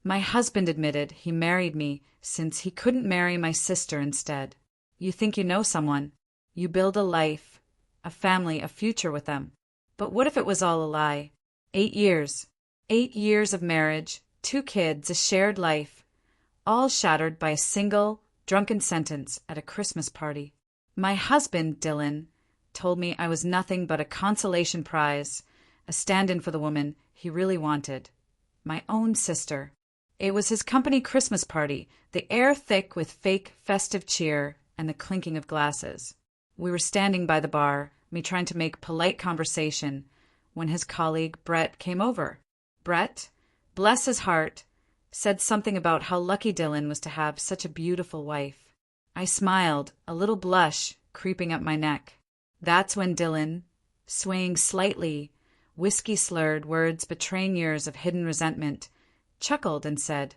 My husband admitted he married me since he couldn't marry my sister instead. You think you know someone. You build a life, a family, a future with them. But what if it was all a lie? 8 years. 8 years of marriage, 2 kids, a shared life, all shattered by a single, drunken sentence at a Christmas party. My husband, Dylan, told me I was nothing but a consolation prize, a stand-in for the woman he really wanted. My own sister. It was his company Christmas party, the air thick with fake festive cheer and the clinking of glasses. We were standing by the bar, me trying to make polite conversation, when his colleague Brett came over. Brett, bless his heart, said something about how lucky Dylan was to have such a beautiful wife. I smiled, a little blush creeping up my neck. That's when Dylan, swaying slightly, whiskey-slurred words betraying years of hidden resentment, chuckled and said,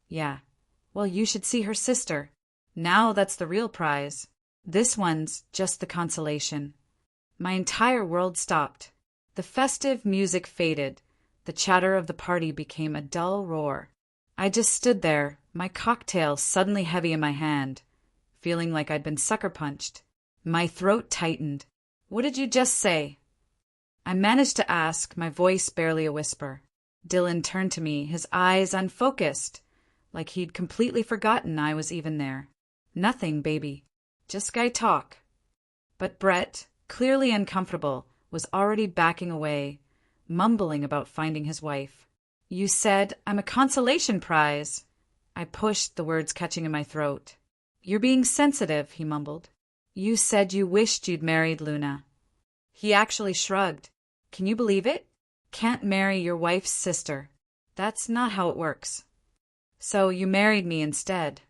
"Yeah, well, you should see her sister. Now that's the real prize. This one's just the consolation." My entire world stopped. The festive music faded. The chatter of the party became a dull roar. I just stood there, my cocktail suddenly heavy in my hand, feeling like I'd been sucker-punched. My throat tightened. "What did you just say?" I managed to ask, my voice barely a whisper. Dylan turned to me, his eyes unfocused, like he'd completely forgotten I was even there. "Nothing, baby. Just guy talk." But Brett, clearly uncomfortable, was already backing away, mumbling about finding his wife. "You said I'm a consolation prize." I pushed, the words catching in my throat. "You're being sensitive," he mumbled. "You said you wished you'd married Luna." He actually shrugged. "Can you believe it? Can't marry your wife's sister. That's not how it works. So you married me instead."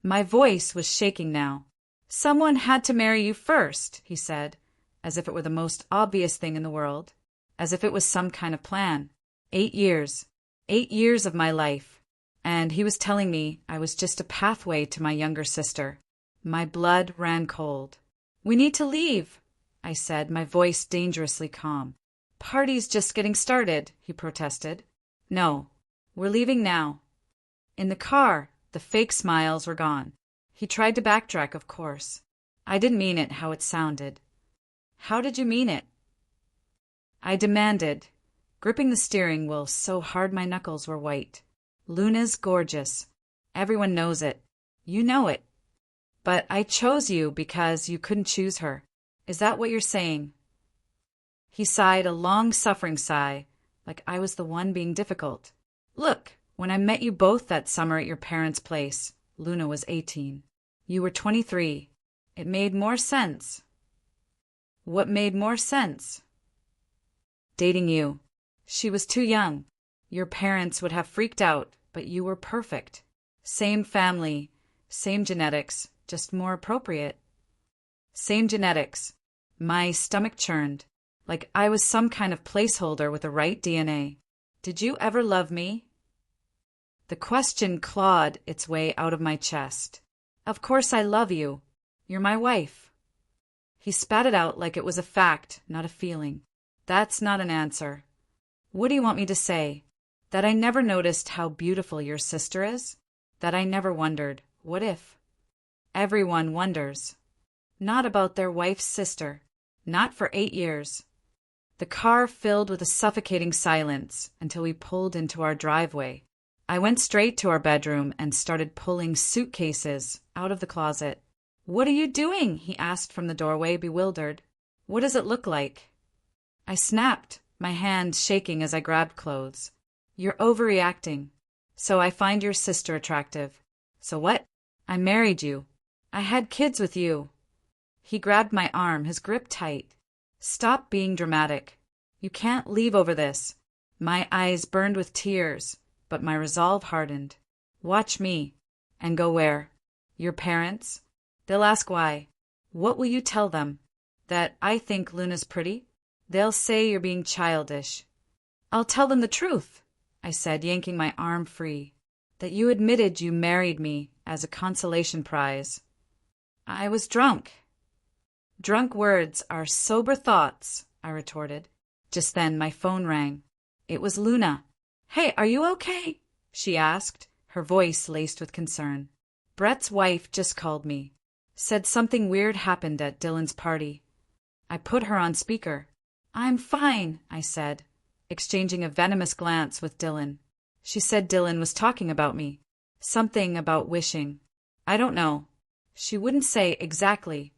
My voice was shaking now. "Someone had to marry you first," he said, as if it were the most obvious thing in the world, as if it was some kind of plan. 8 years. 8 years of my life. And he was telling me I was just a pathway to my younger sister. My blood ran cold. "We need to leave," I said, my voice dangerously calm. "Party's just getting started," he protested. "No, we're leaving now." In the car, the fake smiles were gone. He tried to backtrack, of course. I didn't mean it how it sounded. "How did you mean it?" I demanded, gripping the steering wheel so hard my knuckles were white. "Luna's gorgeous. Everyone knows it. You know it. But I chose you because you couldn't choose her. Is that what you're saying?" He sighed a long-suffering sigh, like I was the one being difficult. "Look, when I met you both that summer at your parents' place, Luna was 18. You were 23. It made more sense." "What made more sense?" "Dating you. She was too young. Your parents would have freaked out, but you were perfect. Same family, same genetics, just more appropriate." Same genetics. My stomach churned, like I was some kind of placeholder with the right DNA. "Did you ever love me?" The question clawed its way out of my chest. "Of course I love you. You're my wife." He spat it out like it was a fact, not a feeling. "That's not an answer." "What do you want me to say? That I never noticed how beautiful your sister is? That I never wondered, what if?" Everyone wonders. Not about their wife's sister. Not for 8 years. The car filled with a suffocating silence until we pulled into our driveway. I went straight to our bedroom and started pulling suitcases out of the closet. "What are you doing?" he asked from the doorway, bewildered. "What does it look like?" I snapped, my hand shaking as I grabbed clothes. "You're overreacting. So I find your sister attractive. So what? I married you. I had kids with you." He grabbed my arm, his grip tight. "Stop being dramatic. You can't leave over this." My eyes burned with tears, but my resolve hardened. "Watch me." "And go where?" "Your parents. They'll ask why. What will you tell them? That I think Luna's pretty? They'll say you're being childish." "I'll tell them the truth," I said, yanking my arm free. "That you admitted you married me as a consolation prize." "I was drunk." "Drunk words are sober thoughts," I retorted. Just then my phone rang. It was Luna. "Hey, are you okay?" she asked, her voice laced with concern. Brett's wife just called me. Said something weird happened at Dylan's party. I put her on speaker. I'm fine, I said, exchanging a venomous glance with Dylan. She said Dylan was talking about me. Something about wishing. I don't know. She wouldn't say exactly.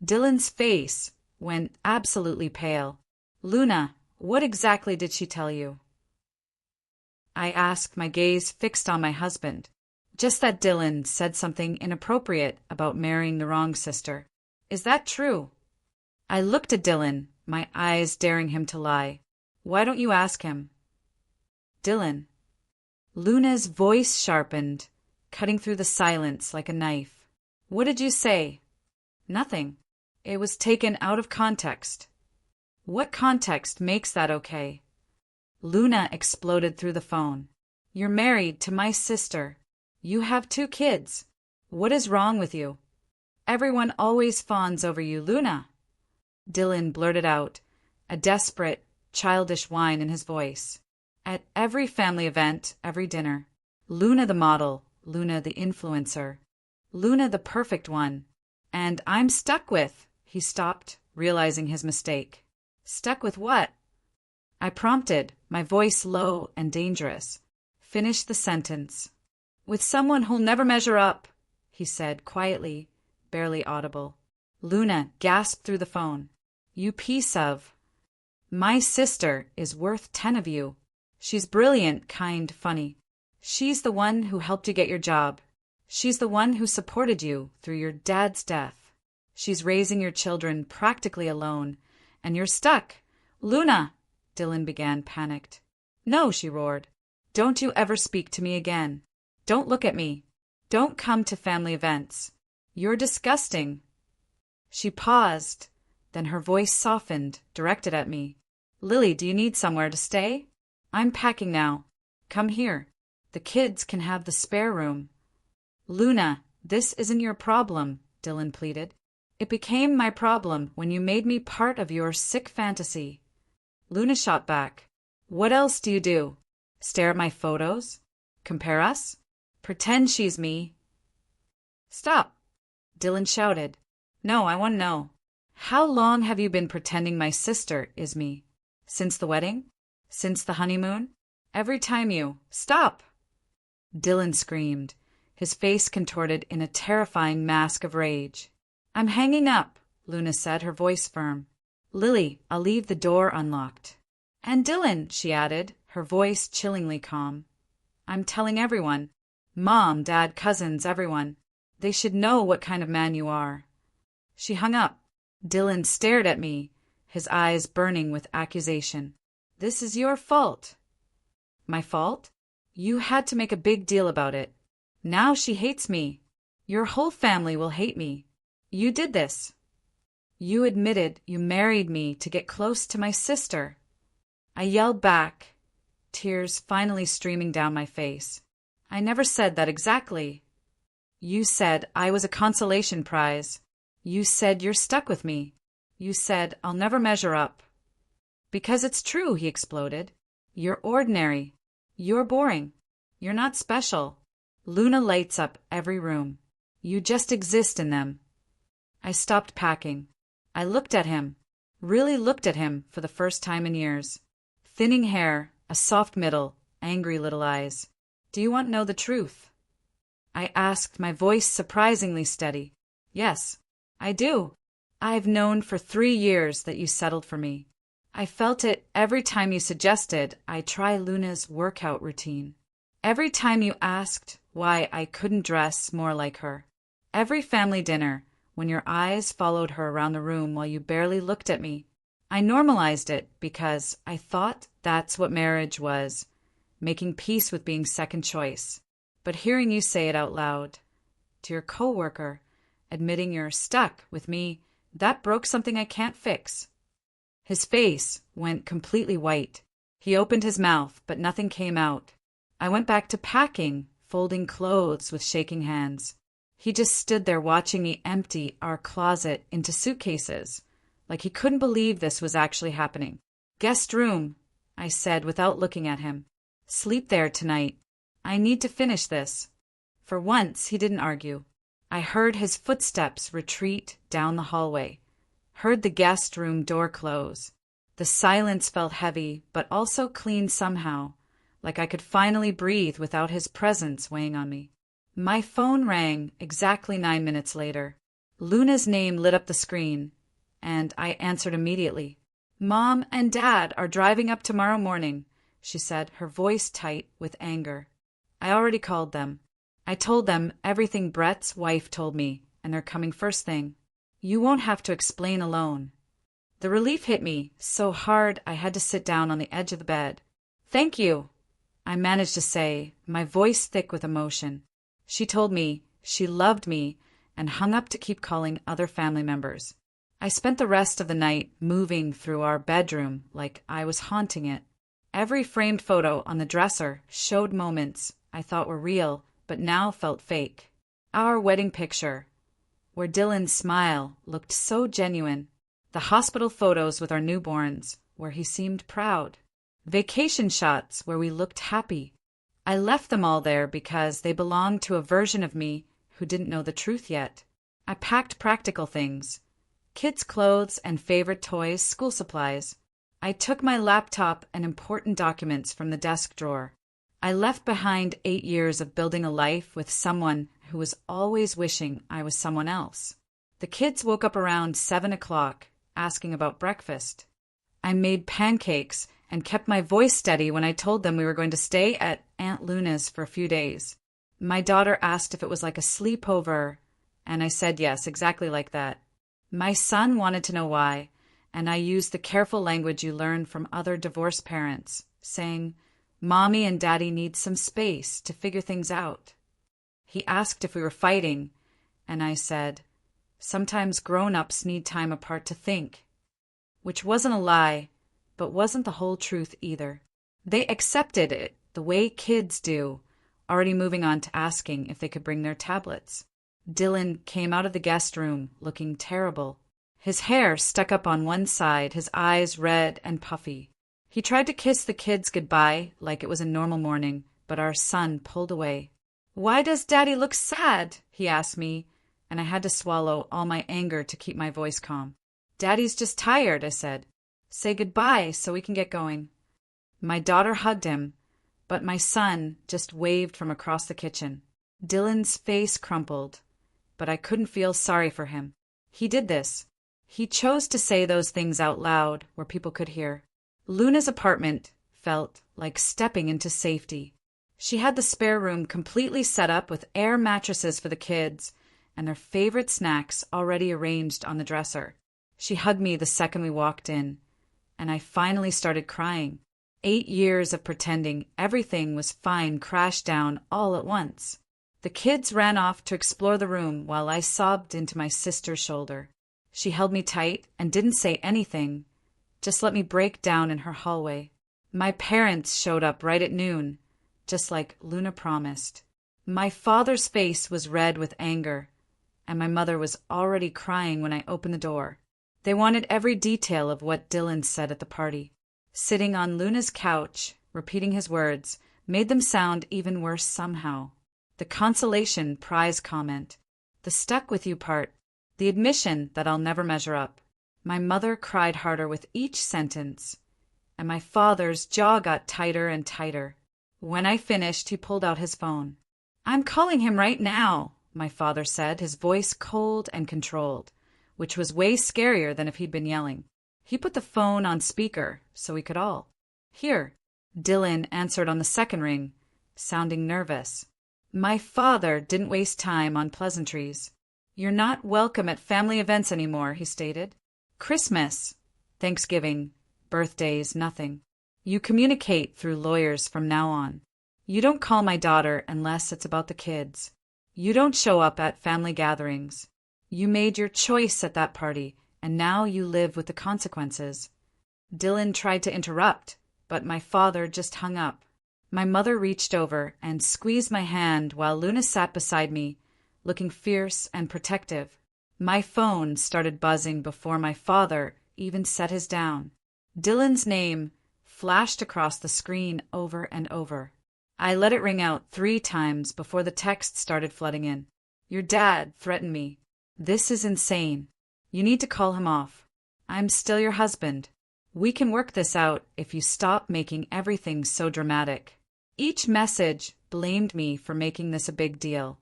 Dylan's face went absolutely pale. Luna, what exactly did she tell you? I asked, my gaze fixed on my husband. Just that Dylan said something inappropriate about marrying the wrong sister. Is that true? I looked at Dylan, my eyes daring him to lie. Why don't you ask him? Dylan. Luna's voice sharpened, cutting through the silence like a knife. What did you say? Nothing. It was taken out of context. What context makes that okay? Luna exploded through the phone. You're married to my sister. You have 2 kids. What is wrong with you? Everyone always fawns over you, Luna. Dylan blurted out, a desperate, childish whine in his voice. At every family event, every dinner. Luna the model, Luna the influencer. Luna the perfect one. And I'm stuck with… He stopped, realizing his mistake. Stuck with what? I prompted, my voice low and dangerous. Finish the sentence. With someone who'll never measure up, he said quietly, barely audible. Luna gasped through the phone. You piece of… My sister is worth 10 of you. She's brilliant, kind, funny. She's the one who helped you get your job. She's the one who supported you through your dad's death. She's raising your children practically alone, and you're stuck. Luna, Dylan began, panicked. No, she roared. Don't you ever speak to me again. Don't look at me. Don't come to family events. You're disgusting. She paused, then her voice softened, directed at me. Lily, do you need somewhere to stay? I'm packing now. Come here. The kids can have the spare room. Luna, this isn't your problem, Dylan pleaded. It became my problem when you made me part of your sick fantasy. Luna shot back. What else do you do? Stare at my photos? Compare us? Pretend she's me? Stop, Dylan shouted. No, I want to know. How long have you been pretending my sister is me? Since the wedding? Since the honeymoon? Every time you… Stop! Dylan screamed, his face contorted in a terrifying mask of rage. I'm hanging up, Luna said, her voice firm. Lily, I'll leave the door unlocked. And Dylan, she added, her voice chillingly calm. I'm telling everyone. Mom, Dad, cousins, everyone. They should know what kind of man you are. She hung up. Dylan stared at me, his eyes burning with accusation. This is your fault. My fault? You had to make a big deal about it. Now she hates me. Your whole family will hate me. You did this. You admitted you married me to get close to my sister. I yelled back, tears finally streaming down my face. I never said that exactly. You said I was a consolation prize. You said you're stuck with me. You said I'll never measure up. Because it's true, he exploded. You're ordinary. You're boring. You're not special. Luna lights up every room. You just exist in them. I stopped packing. I looked at him, really looked at him for the first time in years. Thinning hair, a soft middle, angry little eyes. Do you want to know the truth? I asked, my voice surprisingly steady. Yes, I do. I've known for 3 years that you settled for me. I felt it every time you suggested I try Luna's workout routine. Every time you asked why I couldn't dress more like her. Every family dinner, when your eyes followed her around the room while you barely looked at me. I normalized it because I thought that's what marriage was, making peace with being second choice. But hearing you say it out loud, to your coworker, admitting you're stuck with me, that broke something I can't fix. His face went completely white. He opened his mouth, but nothing came out. I went back to packing, folding clothes with shaking hands. He just stood there watching me empty our closet into suitcases, like he couldn't believe this was actually happening. Guest room, I said without looking at him. Sleep there tonight. I need to finish this. For once, he didn't argue. I heard his footsteps retreat down the hallway, heard the guest room door close. The silence felt heavy, but also clean somehow, like I could finally breathe without his presence weighing on me. My phone rang exactly 9 minutes later. Luna's name lit up the screen, and I answered immediately. "Mom and Dad are driving up tomorrow morning," she said, her voice tight with anger. I already called them. I told them everything Brett's wife told me, and they're coming first thing. You won't have to explain alone. The relief hit me so hard I had to sit down on the edge of the bed. "Thank you," I managed to say, my voice thick with emotion. She told me she loved me and hung up to keep calling other family members. I spent the rest of the night moving through our bedroom like I was haunting it. Every framed photo on the dresser showed moments I thought were real but now felt fake. Our wedding picture, where Dylan's smile looked so genuine. The hospital photos with our newborns, where he seemed proud. Vacation shots where we looked happy. I left them all there because they belonged to a version of me who didn't know the truth yet. I packed practical things. Kids' clothes and favorite toys, school supplies. I took my laptop and important documents from the desk drawer. I left behind 8 years of building a life with someone who was always wishing I was someone else. The kids woke up around 7 o'clock, asking about breakfast. I made pancakes and kept my voice steady when I told them we were going to stay at Aunt Luna's for a few days. My daughter asked if it was like a sleepover, and I said yes, exactly like that. My son wanted to know why, and I used the careful language you learn from other divorced parents, saying, "Mommy and Daddy need some space to figure things out." He asked if we were fighting, and I said, "Sometimes grown-ups need time apart to think," which wasn't a lie, but wasn't the whole truth either. They accepted it the way kids do, already moving on to asking if they could bring their tablets. Dylan came out of the guest room looking terrible. His hair stuck up on one side, his eyes red and puffy. He tried to kiss the kids goodbye like it was a normal morning, but our son pulled away. "Why does Daddy look sad?" he asked me, and I had to swallow all my anger to keep my voice calm. "Daddy's just tired," I said. "Say goodbye so we can get going." My daughter hugged him, but my son just waved from across the kitchen. Dylan's face crumpled, but I couldn't feel sorry for him. He did this. He chose to say those things out loud where people could hear. Luna's apartment felt like stepping into safety. She had the spare room completely set up with air mattresses for the kids and their favorite snacks already arranged on the dresser. She hugged me the second we walked in, and I finally started crying. 8 years of pretending everything was fine crashed down all at once. The kids ran off to explore the room while I sobbed into my sister's shoulder. She held me tight and didn't say anything, just let me break down in her hallway. My parents showed up right at noon, just like Luna promised. My father's face was red with anger, and my mother was already crying when I opened the door. They wanted every detail of what Dylan said at the party. Sitting on Luna's couch, repeating his words, made them sound even worse somehow. The consolation prize comment, the stuck with you part, the admission that I'll never measure up. My mother cried harder with each sentence, and my father's jaw got tighter and tighter. When I finished, he pulled out his phone. "I'm calling him right now," my father said, his voice cold and controlled, which was way scarier than if he'd been yelling. He put the phone on speaker so we could all hear. Dylan answered on the second ring, sounding nervous. My father didn't waste time on pleasantries. "You're not welcome at family events anymore," he stated. "Christmas, Thanksgiving, birthdays, nothing. You communicate through lawyers from now on. You don't call my daughter unless it's about the kids. You don't show up at family gatherings. You made your choice at that party, and now you live with the consequences." Dylan tried to interrupt, but my father just hung up. My mother reached over and squeezed my hand while Luna sat beside me, looking fierce and protective. My phone started buzzing before my father even set his down. Dylan's name flashed across the screen over and over. I let it ring out 3 times before the texts started flooding in. Your dad threatened me. This is insane. You need to call him off. I'm still your husband. We can work this out if you stop making everything so dramatic. Each message blamed me for making this a big deal.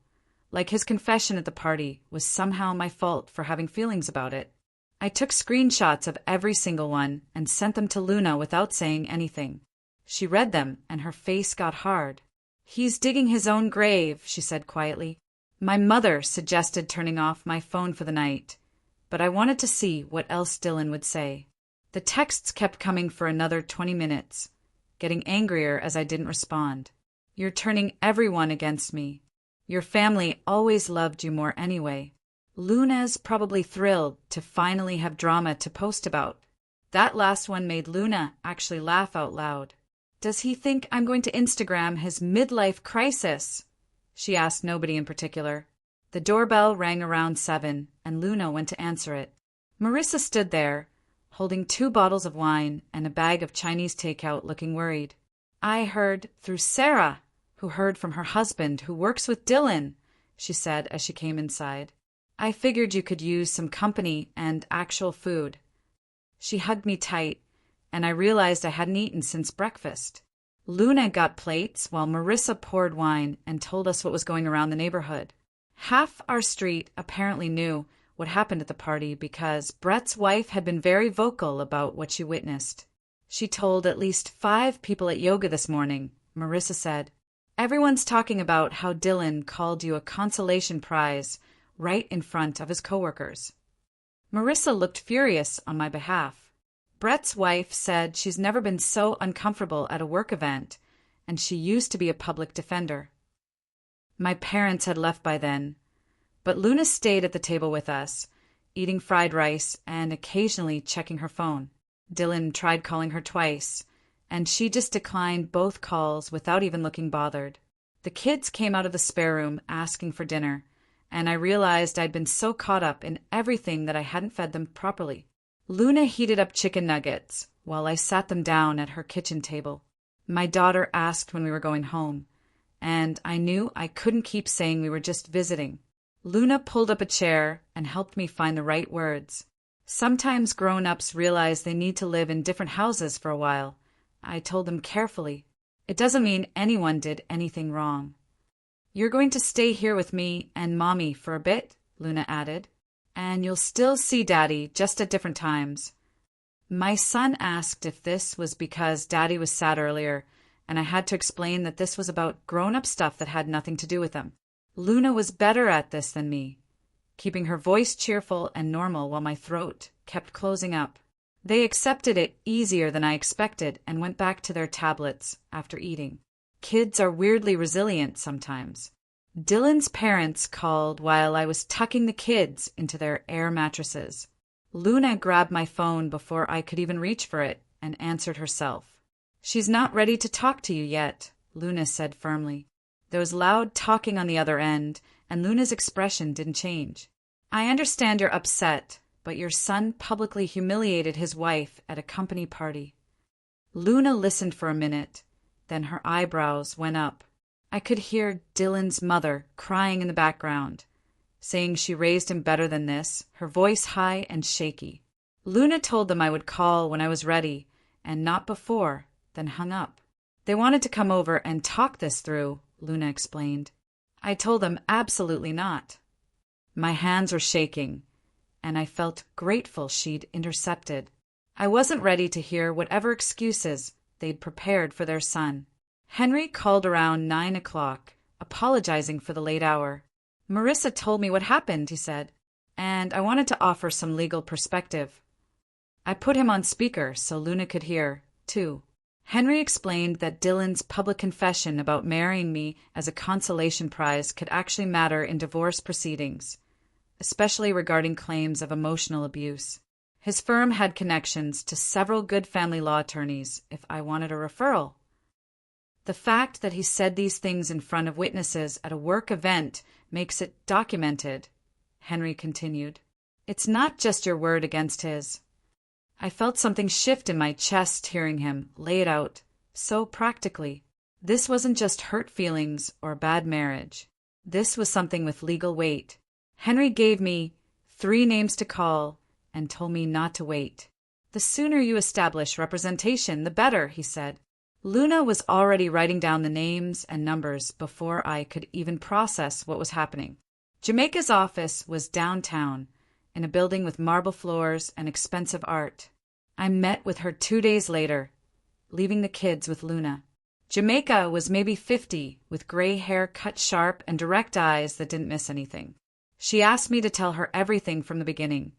Like his confession at the party was somehow my fault for having feelings about it. I took screenshots of every single one and sent them to Luna without saying anything. She read them and her face got hard. He's digging his own grave, she said quietly. My mother suggested turning off my phone for the night, but I wanted to see what else Dylan would say. The texts kept coming for another 20 minutes, getting angrier as I didn't respond. You're turning everyone against me. Your family always loved you more anyway. Luna's probably thrilled to finally have drama to post about. That last one made Luna actually laugh out loud. Does he think I'm going to Instagram his midlife crisis? She asked nobody in particular. The doorbell rang around 7, and Luna went to answer it. Marissa stood there, holding 2 bottles of wine and a bag of Chinese takeout, looking worried. I heard through Sarah, who heard from her husband, who works with Dylan, she said as she came inside. I figured you could use some company and actual food. She hugged me tight, and I realized I hadn't eaten since breakfast. Luna got plates while Marissa poured wine and told us what was going around the neighborhood. Half our street apparently knew what happened at the party because Brett's wife had been very vocal about what she witnessed. She told at least 5 people at yoga this morning, Marissa said. Everyone's talking about how Dylan called you a consolation prize right in front of his coworkers. Marissa looked furious on my behalf. Brett's wife said she's never been so uncomfortable at a work event, and she used to be a public defender. My parents had left by then, but Luna stayed at the table with us, eating fried rice and occasionally checking her phone. Dylan tried calling her twice, and she just declined both calls without even looking bothered. The kids came out of the spare room asking for dinner, and I realized I'd been so caught up in everything that I hadn't fed them properly. Luna heated up chicken nuggets while I sat them down at her kitchen table. My daughter asked when we were going home, and I knew I couldn't keep saying we were just visiting. Luna pulled up a chair and helped me find the right words. Sometimes grown-ups realize they need to live in different houses for a while. I told them carefully. It doesn't mean anyone did anything wrong. You're going to stay here with me and Mommy for a bit, Luna added. And you'll still see Daddy, just at different times. My son asked if this was because Daddy was sad earlier, and I had to explain that this was about grown-up stuff that had nothing to do with him. Luna was better at this than me, keeping her voice cheerful and normal while my throat kept closing up. They accepted it easier than I expected and went back to their tablets after eating. Kids are weirdly resilient sometimes. Dylan's parents called while I was tucking the kids into their air mattresses. Luna grabbed my phone before I could even reach for it and answered herself. She's not ready to talk to you yet, Luna said firmly. There was loud talking on the other end, and Luna's expression didn't change. I understand you're upset, but your son publicly humiliated his wife at a company party. Luna listened for a minute, then her eyebrows went up. I could hear Dylan's mother crying in the background, saying she raised him better than this, her voice high and shaky. Luna told them I would call when I was ready, and not before, then hung up. They wanted to come over and talk this through, Luna explained. I told them absolutely not. My hands were shaking, and I felt grateful she'd intercepted. I wasn't ready to hear whatever excuses they'd prepared for their son. Henry called around 9 o'clock, apologizing for the late hour. Marissa told me what happened, he said, and I wanted to offer some legal perspective. I put him on speaker so Luna could hear, too. Henry explained that Dylan's public confession about marrying me as a consolation prize could actually matter in divorce proceedings, especially regarding claims of emotional abuse. His firm had connections to several good family law attorneys if I wanted a referral. The fact that he said these things in front of witnesses at a work event makes it documented, Henry continued. It's not just your word against his. I felt something shift in my chest hearing him lay it out so practically. This wasn't just hurt feelings or a bad marriage. This was something with legal weight. Henry gave me 3 names to call and told me not to wait. The sooner you establish representation, the better, he said. Luna was already writing down the names and numbers before I could even process what was happening. Jamaica's office was downtown, in a building with marble floors and expensive art. I met with her 2 days later, leaving the kids with Luna. Jamaica was maybe 50, with gray hair cut sharp and direct eyes that didn't miss anything. She asked me to tell her everything from the beginning,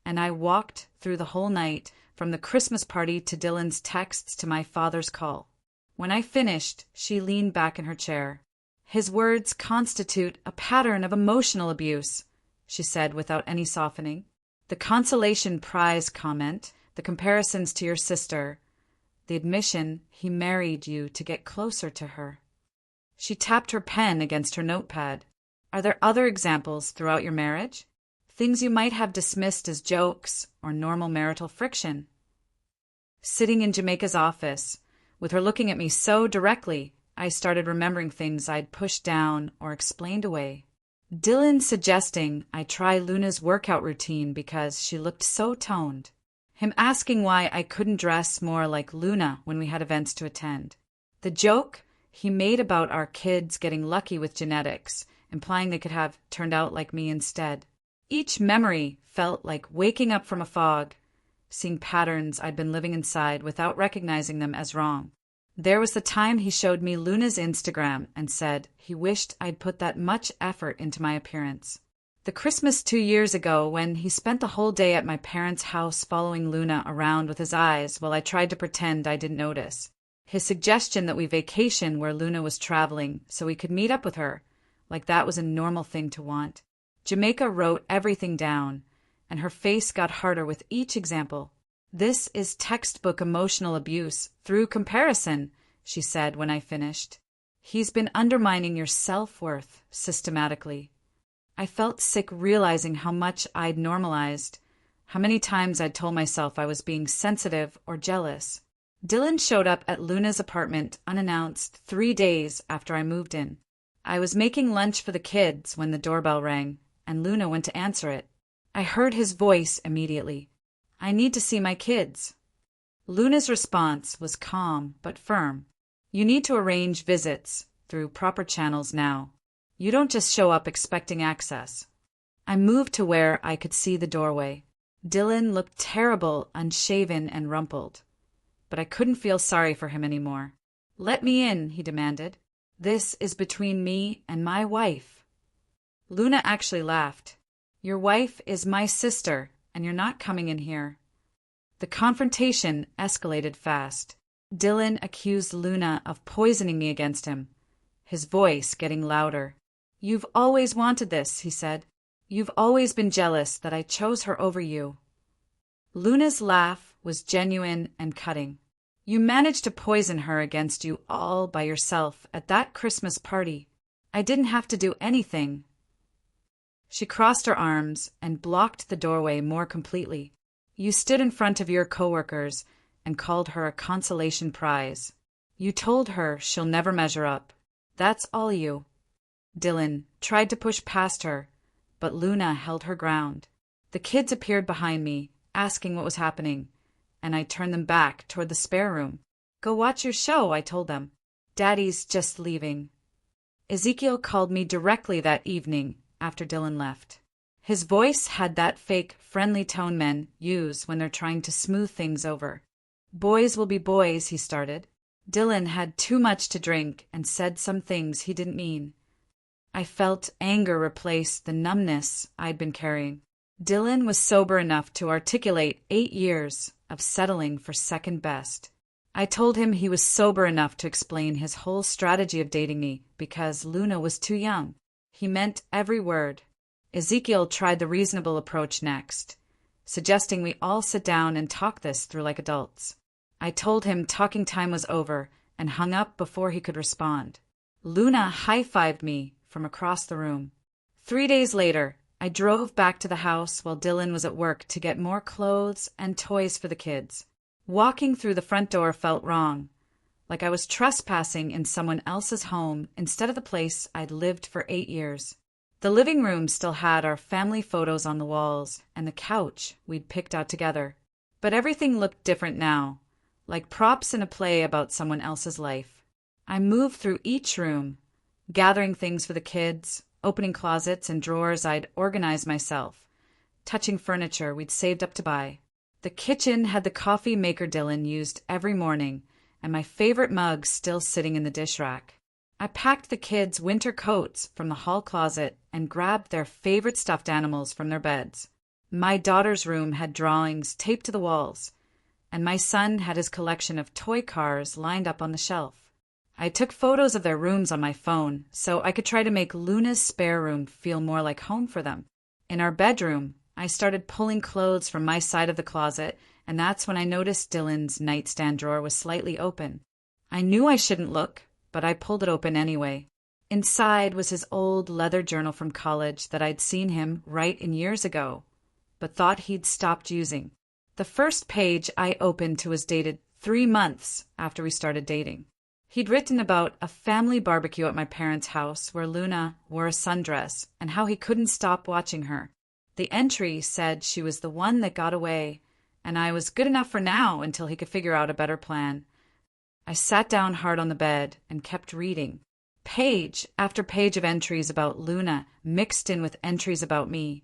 and I walked through the whole night, from the Christmas party to Dylan's texts to my father's call. When I finished, she leaned back in her chair. His words constitute a pattern of emotional abuse, she said without any softening. The consolation prize comment, the comparisons to your sister, the admission he married you to get closer to her. She tapped her pen against her notepad. Are there other examples throughout your marriage? Things you might have dismissed as jokes or normal marital friction? Sitting in Jamaica's office, with her looking at me so directly, I started remembering things I'd pushed down or explained away. Dylan suggesting I try Luna's workout routine because she looked so toned. Him asking why I couldn't dress more like Luna when we had events to attend. The joke he made about our kids getting lucky with genetics, implying they could have turned out like me instead. Each memory felt like waking up from a fog, seeing patterns I'd been living inside without recognizing them as wrong. There was the time he showed me Luna's Instagram and said he wished I'd put that much effort into my appearance. The Christmas 2 years ago when he spent the whole day at my parents' house following Luna around with his eyes while I tried to pretend I didn't notice. His suggestion that we vacation where Luna was traveling so we could meet up with her, like that was a normal thing to want. Jamaica wrote everything down, and her face got harder with each example. This is textbook emotional abuse through comparison, she said when I finished. He's been undermining your self-worth systematically. I felt sick realizing how much I'd normalized, how many times I'd told myself I was being sensitive or jealous. Dylan showed up at Luna's apartment unannounced 3 days after I moved in. I was making lunch for the kids when the doorbell rang, and Luna went to answer it. I heard his voice immediately. I need to see my kids. Luna's response was calm but firm. You need to arrange visits through proper channels now. You don't just show up expecting access. I moved to where I could see the doorway. Dylan looked terrible, unshaven and rumpled. But I couldn't feel sorry for him anymore. Let me in, he demanded. This is between me and my wife. Luna actually laughed. Your wife is my sister, and you're not coming in here. The confrontation escalated fast. Dylan accused Luna of poisoning me against him, his voice getting louder. You've always wanted this, he said. You've always been jealous that I chose her over you. Luna's laugh was genuine and cutting. You managed to poison her against you all by yourself at that Christmas party. I didn't have to do anything. She crossed her arms and blocked the doorway more completely. You stood in front of your coworkers and called her a consolation prize. You told her she'll never measure up. That's all you. Dylan tried to push past her, but Luna held her ground. The kids appeared behind me, asking what was happening, and I turned them back toward the spare room. Go watch your show, I told them. Daddy's just leaving. Ezekiel called me directly that evening after Dylan left. His voice had that fake, friendly tone men use when they're trying to smooth things over. Boys will be boys, he started. Dylan had too much to drink and said some things he didn't mean. I felt anger replace the numbness I'd been carrying. Dylan was sober enough to articulate 8 years of settling for second best. I told him he was sober enough to explain his whole strategy of dating me because Luna was too young. He meant every word. Ezekiel tried the reasonable approach next, suggesting we all sit down and talk this through like adults. I told him talking time was over and hung up before he could respond. Luna high-fived me from across the room. 3 days later, I drove back to the house while Dylan was at work to get more clothes and toys for the kids. Walking through the front door felt wrong, like I was trespassing in someone else's home instead of the place I'd lived for 8 years. The living room still had our family photos on the walls and the couch we'd picked out together. But everything looked different now, like props in a play about someone else's life. I moved through each room, gathering things for the kids, opening closets and drawers I'd organized myself, touching furniture we'd saved up to buy. The kitchen had the coffee maker Dylan used every morning, and my favorite mug still sitting in the dish rack. I packed the kids' winter coats from the hall closet and grabbed their favorite stuffed animals from their beds. My daughter's room had drawings taped to the walls, and my son had his collection of toy cars lined up on the shelf. I took photos of their rooms on my phone so I could try to make Luna's spare room feel more like home for them. In our bedroom, I started pulling clothes from my side of the closet, and that's when I noticed Dylan's nightstand drawer was slightly open. I knew I shouldn't look, but I pulled it open anyway. Inside was his old leather journal from college that I'd seen him write in years ago, but thought he'd stopped using. The first page I opened to was dated 3 months after we started dating. He'd written about a family barbecue at my parents' house where Luna wore a sundress and how he couldn't stop watching her. The entry said she was the one that got away, and I was good enough for now until he could figure out a better plan. I sat down hard on the bed and kept reading. Page after page of entries about Luna mixed in with entries about me,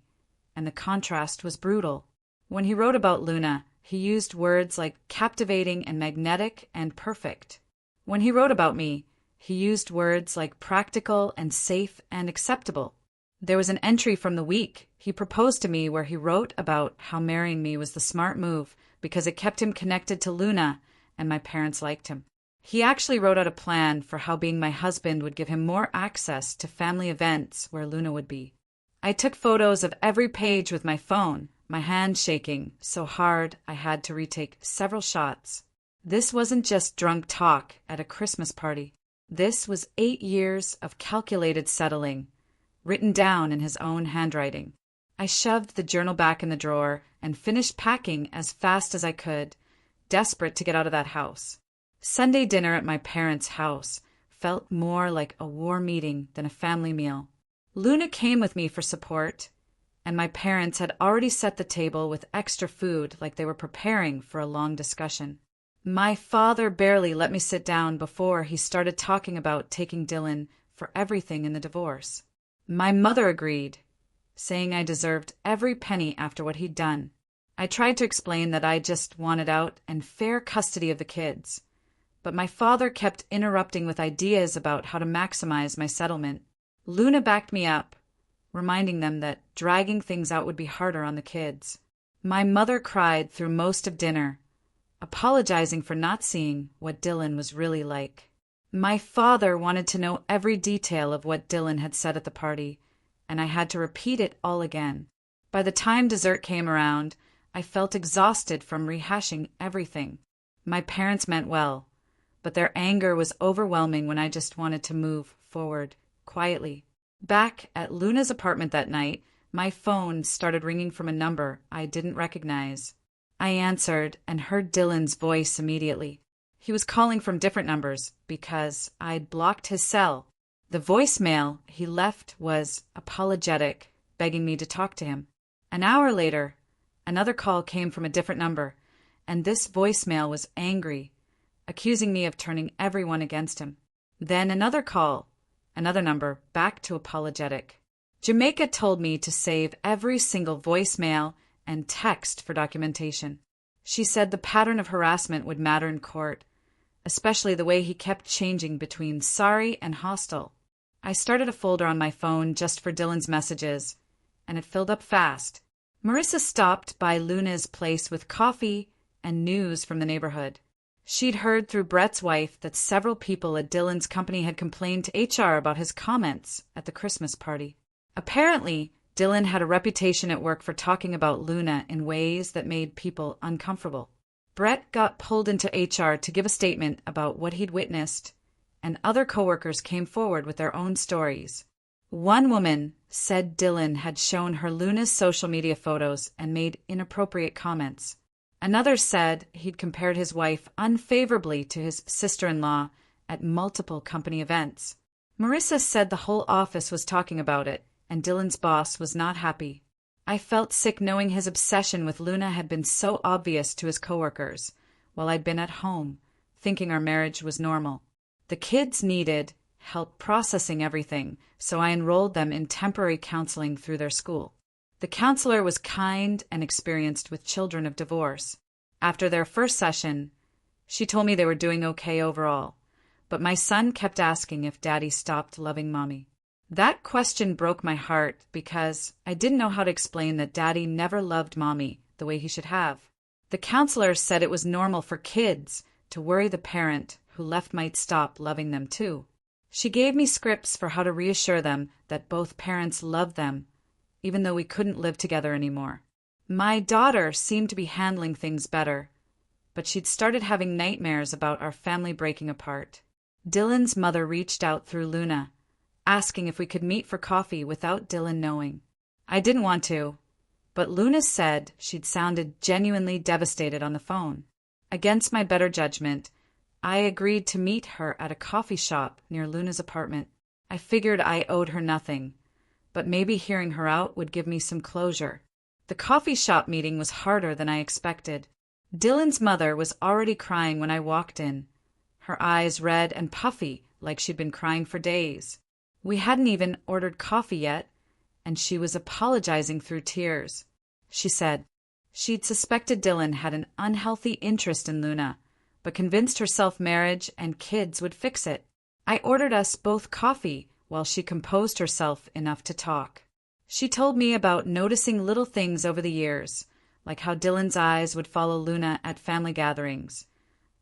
and the contrast was brutal. When he wrote about Luna, he used words like captivating and magnetic and perfect. When he wrote about me, he used words like practical and safe and acceptable. There was an entry from the week he proposed to me where he wrote about how marrying me was the smart move because it kept him connected to Luna and my parents liked him. He actually wrote out a plan for how being my husband would give him more access to family events where Luna would be. I took photos of every page with my phone, my hand shaking so hard I had to retake several shots. This wasn't just drunk talk at a Christmas party. This was 8 years of calculated settling, written down in his own handwriting. I shoved the journal back in the drawer and finished packing as fast as I could, desperate to get out of that house. Sunday dinner at my parents' house felt more like a war meeting than a family meal. Luna came with me for support, and my parents had already set the table with extra food like they were preparing for a long discussion. My father barely let me sit down before he started talking about taking Dylan for everything in the divorce. My mother agreed, saying I deserved every penny after what he'd done. I tried to explain that I just wanted out and fair custody of the kids, but my father kept interrupting with ideas about how to maximize my settlement. Luna backed me up, reminding them that dragging things out would be harder on the kids. My mother cried through most of dinner, apologizing for not seeing what Dylan was really like. My father wanted to know every detail of what Dylan had said at the party, and I had to repeat it all again. By the time dessert came around, I felt exhausted from rehashing everything. My parents meant well, but their anger was overwhelming when I just wanted to move forward quietly. Back at Luna's apartment that night, my phone started ringing from a number I didn't recognize. I answered and heard Dylan's voice immediately. He was calling from different numbers because I'd blocked his cell. The voicemail he left was apologetic, begging me to talk to him. An hour later, another call came from a different number, and this voicemail was angry, accusing me of turning everyone against him. Then another call, another number, back to apologetic. Jamaica told me to save every single voicemail and text for documentation. She said the pattern of harassment would matter in court, especially the way he kept changing between sorry and hostile. I started a folder on my phone just for Dylan's messages, and it filled up fast. Marissa stopped by Luna's place with coffee and news from the neighborhood. She'd heard through Brett's wife that several people at Dylan's company had complained to HR about his comments at the Christmas party. Apparently, Dylan had a reputation at work for talking about Luna in ways that made people uncomfortable. Brett got pulled into HR to give a statement about what he'd witnessed, and other coworkers came forward with their own stories. One woman said Dylan had shown her Luna's social media photos and made inappropriate comments. Another said he'd compared his wife unfavorably to his sister-in-law at multiple company events. Marissa said the whole office was talking about it, and Dylan's boss was not happy. I felt sick knowing his obsession with Luna had been so obvious to his coworkers, while I'd been at home, thinking our marriage was normal. The kids needed help processing everything, so I enrolled them in temporary counseling through their school. The counselor was kind and experienced with children of divorce. After their first session, she told me they were doing okay overall, but my son kept asking if Daddy stopped loving Mommy. That question broke my heart because I didn't know how to explain that Daddy never loved Mommy the way he should have. The counselor said it was normal for kids to worry the parent who left might stop loving them too. She gave me scripts for how to reassure them that both parents loved them, even though we couldn't live together anymore. My daughter seemed to be handling things better, but she'd started having nightmares about our family breaking apart. Dylan's mother reached out through Luna, asking if we could meet for coffee without Dylan knowing. I didn't want to, but Luna said she'd sounded genuinely devastated on the phone. Against my better judgment, I agreed to meet her at a coffee shop near Luna's apartment. I figured I owed her nothing, but maybe hearing her out would give me some closure. The coffee shop meeting was harder than I expected. Dylan's mother was already crying when I walked in, her eyes red and puffy like she'd been crying for days. We hadn't even ordered coffee yet, and she was apologizing through tears. She said she'd suspected Dylan had an unhealthy interest in Luna, but convinced herself marriage and kids would fix it. I ordered us both coffee while she composed herself enough to talk. She told me about noticing little things over the years, like how Dylan's eyes would follow Luna at family gatherings,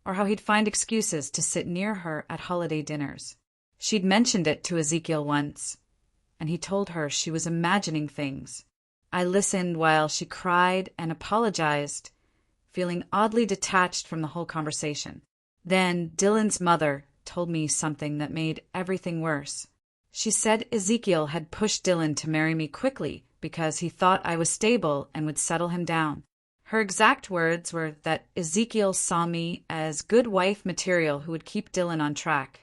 or how he'd find excuses to sit near her at holiday dinners. She'd mentioned it to Ezekiel once, and he told her she was imagining things. I listened while she cried and apologized, feeling oddly detached from the whole conversation. Then Dylan's mother told me something that made everything worse. She said Ezekiel had pushed Dylan to marry me quickly because he thought I was stable and would settle him down. Her exact words were that Ezekiel saw me as good wife material who would keep Dylan on track.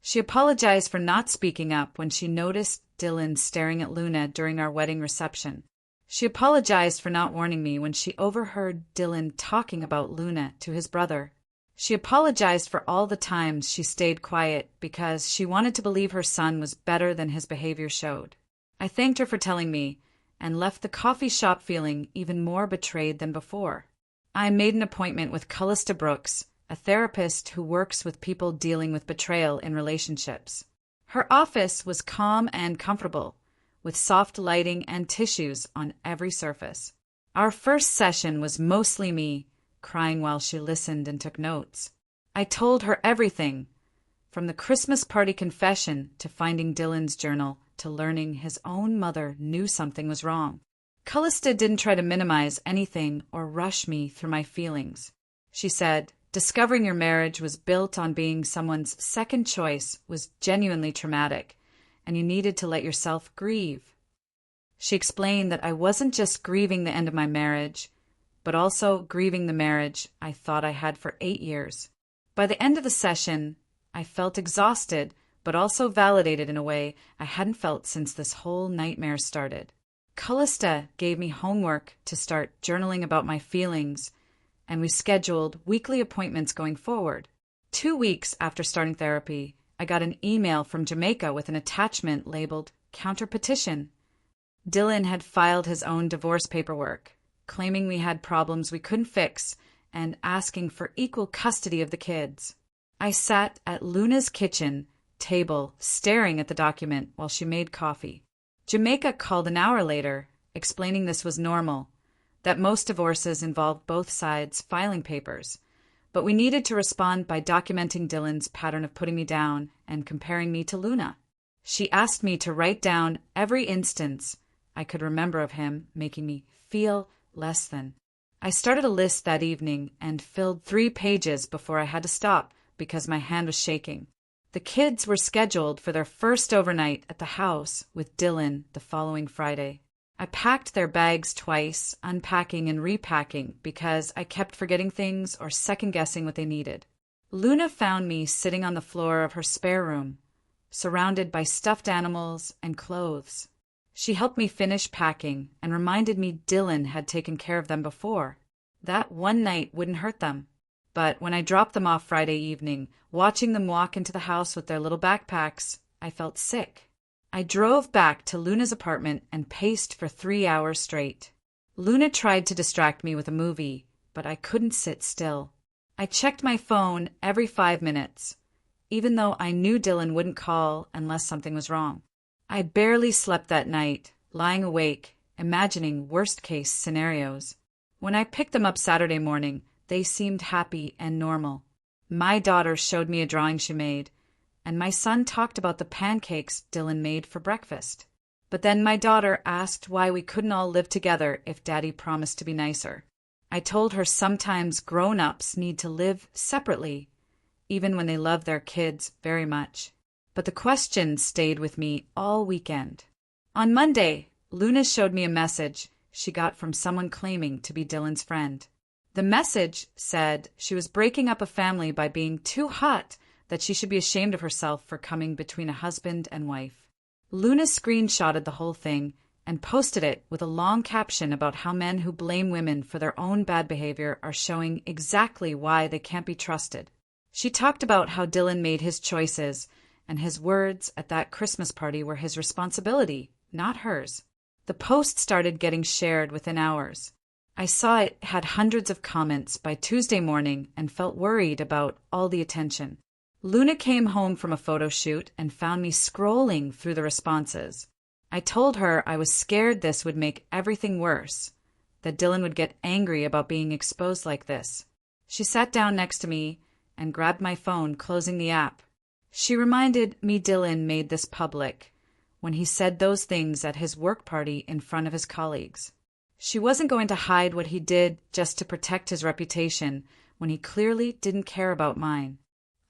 She apologized for not speaking up when she noticed Dylan staring at Luna during our wedding reception. She apologized for not warning me when she overheard Dylan talking about Luna to his brother. She apologized for all the times she stayed quiet because she wanted to believe her son was better than his behavior showed. I thanked her for telling me and left the coffee shop feeling even more betrayed than before. I made an appointment with Callista Brooks, a therapist who works with people dealing with betrayal in relationships. Her office was calm and comfortable, with soft lighting and tissues on every surface. Our first session was mostly me, crying while she listened and took notes. I told her everything, from the Christmas party confession to finding Dylan's journal to learning his own mother knew something was wrong. Callista didn't try to minimize anything or rush me through my feelings. She said, discovering your marriage was built on being someone's second choice was genuinely traumatic, and you needed to let yourself grieve. She explained that I wasn't just grieving the end of my marriage, but also grieving the marriage I thought I had for 8 years. By the end of the session, I felt exhausted, but also validated in a way I hadn't felt since this whole nightmare started. Callista gave me homework to start journaling about my feelings, and we scheduled weekly appointments going forward. 2 weeks after starting therapy, I got an email from Jamaica with an attachment labeled Counter Petition. Dylan had filed his own divorce paperwork, claiming we had problems we couldn't fix and asking for equal custody of the kids. I sat at Luna's kitchen table staring at the document while she made coffee. Jamaica called an hour later, explaining this was normal, that most divorces involved both sides filing papers, but we needed to respond by documenting Dylan's pattern of putting me down and comparing me to Luna. She asked me to write down every instance I could remember of him making me feel less than. I started a list that evening and filled 3 pages before I had to stop because my hand was shaking. The kids were scheduled for their first overnight at the house with Dylan the following Friday. I packed their bags twice, unpacking and repacking because I kept forgetting things or second-guessing what they needed. Luna found me sitting on the floor of her spare room, surrounded by stuffed animals and clothes. She helped me finish packing and reminded me Dylan had taken care of them before. That one night wouldn't hurt them. But when I dropped them off Friday evening, watching them walk into the house with their little backpacks, I felt sick. I drove back to Luna's apartment and paced for 3 hours straight. Luna tried to distract me with a movie, but I couldn't sit still. I checked my phone every 5 minutes, even though I knew Dylan wouldn't call unless something was wrong. I barely slept that night, lying awake, imagining worst-case scenarios. When I picked them up Saturday morning, they seemed happy and normal. My daughter showed me a drawing she made, and my son talked about the pancakes Dylan made for breakfast. But then my daughter asked why we couldn't all live together if Daddy promised to be nicer. I told her sometimes grown-ups need to live separately, even when they love their kids very much. But the question stayed with me all weekend. On Monday, Luna showed me a message she got from someone claiming to be Dylan's friend. The message said she was breaking up a family by being too hot, that she should be ashamed of herself for coming between a husband and wife. Luna screenshotted the whole thing and posted it with a long caption about how men who blame women for their own bad behavior are showing exactly why they can't be trusted. She talked about how Dylan made his choices, and his words at that Christmas party were his responsibility, not hers. The post started getting shared within hours. I saw it had hundreds of comments by Tuesday morning and felt worried about all the attention. Luna came home from a photo shoot and found me scrolling through the responses. I told her I was scared this would make everything worse, that Dylan would get angry about being exposed like this. She sat down next to me and grabbed my phone, closing the app. She reminded me Dylan made this public when he said those things at his work party in front of his colleagues. She wasn't going to hide what he did just to protect his reputation when he clearly didn't care about mine.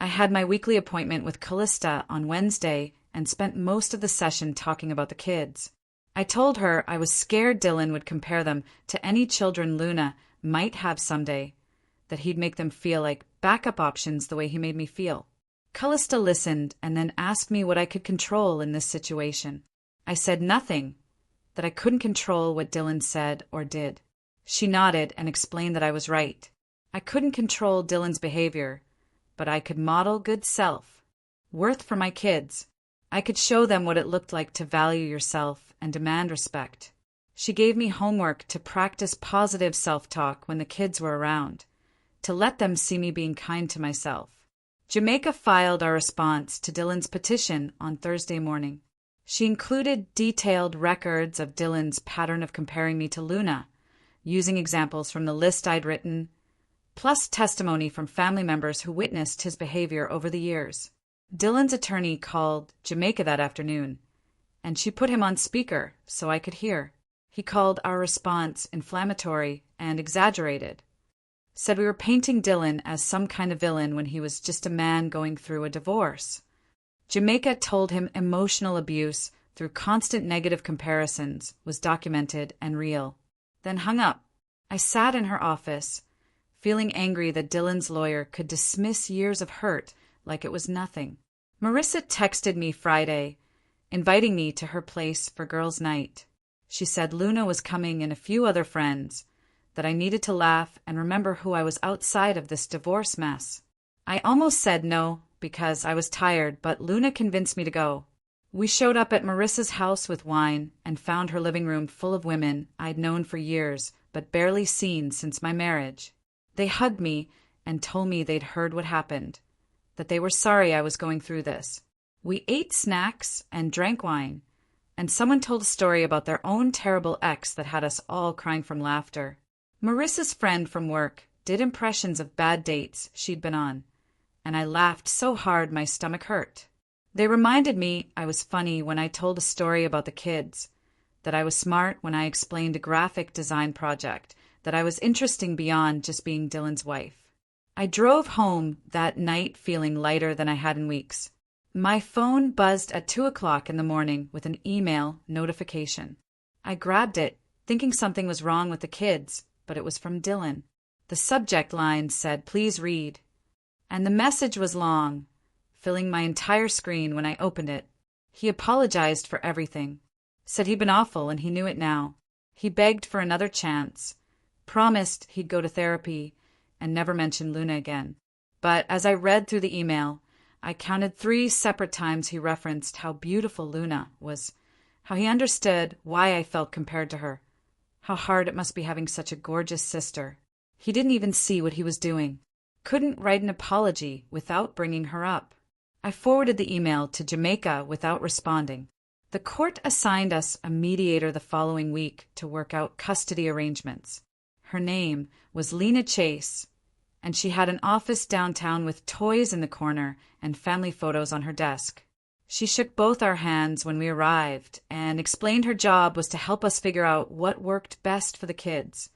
I had my weekly appointment with Callista on Wednesday and spent most of the session talking about the kids. I told her I was scared Dylan would compare them to any children Luna might have someday, that he'd make them feel like backup options the way he made me feel. Callista listened and then asked me what I could control in this situation. I said nothing, that I couldn't control what Dylan said or did. She nodded and explained that I was right. I couldn't control Dylan's behavior, but I could model good self-worth for my kids. I could show them what it looked like to value yourself and demand respect. She gave me homework to practice positive self-talk when the kids were around, to let them see me being kind to myself. Jamaica filed our response to Dylan's petition on Thursday morning. She included detailed records of Dylan's pattern of comparing me to Luna, using examples from the list I'd written, plus testimony from family members who witnessed his behavior over the years. Dylan's attorney called Jamaica that afternoon, and she put him on speaker so I could hear. He called our response inflammatory and exaggerated, said we were painting Dylan as some kind of villain when he was just a man going through a divorce. Jamaica told him emotional abuse through constant negative comparisons was documented and real, then hung up. I sat in her office, feeling angry that Dylan's lawyer could dismiss years of hurt like it was nothing. Marissa texted me Friday, inviting me to her place for girls' night. She said Luna was coming and a few other friends, that I needed to laugh and remember who I was outside of this divorce mess. I almost said no because I was tired, but Luna convinced me to go. We showed up at Marissa's house with wine and found her living room full of women I'd known for years but barely seen since my marriage. They hugged me and told me they'd heard what happened, that they were sorry I was going through this. We ate snacks and drank wine, and someone told a story about their own terrible ex that had us all crying from laughter. Marissa's friend from work did impressions of bad dates she'd been on, and I laughed so hard my stomach hurt. They reminded me I was funny when I told a story about the kids, that I was smart when I explained a graphic design project, that I was interesting beyond just being Dylan's wife. I drove home that night feeling lighter than I had in weeks. My phone buzzed at 2 o'clock in the morning with an email notification. I grabbed it, thinking something was wrong with the kids, but it was from Dylan. The subject line said, "Please read." And the message was long, filling my entire screen when I opened it. He apologized for everything, said he'd been awful and he knew it now. He begged for another chance, promised he'd go to therapy, and never mention Luna again. But as I read through the email, I counted 3 separate times he referenced how beautiful Luna was, how he understood why I felt compared to her, how hard it must be having such a gorgeous sister. He didn't even see what he was doing. Couldn't write an apology without bringing her up. I forwarded the email to Jamaica without responding. The court assigned us a mediator the following week to work out custody arrangements. Her name was Lena Chase, and she had an office downtown with toys in the corner and family photos on her desk. She shook both our hands when we arrived and explained her job was to help us figure out what worked best for the kids,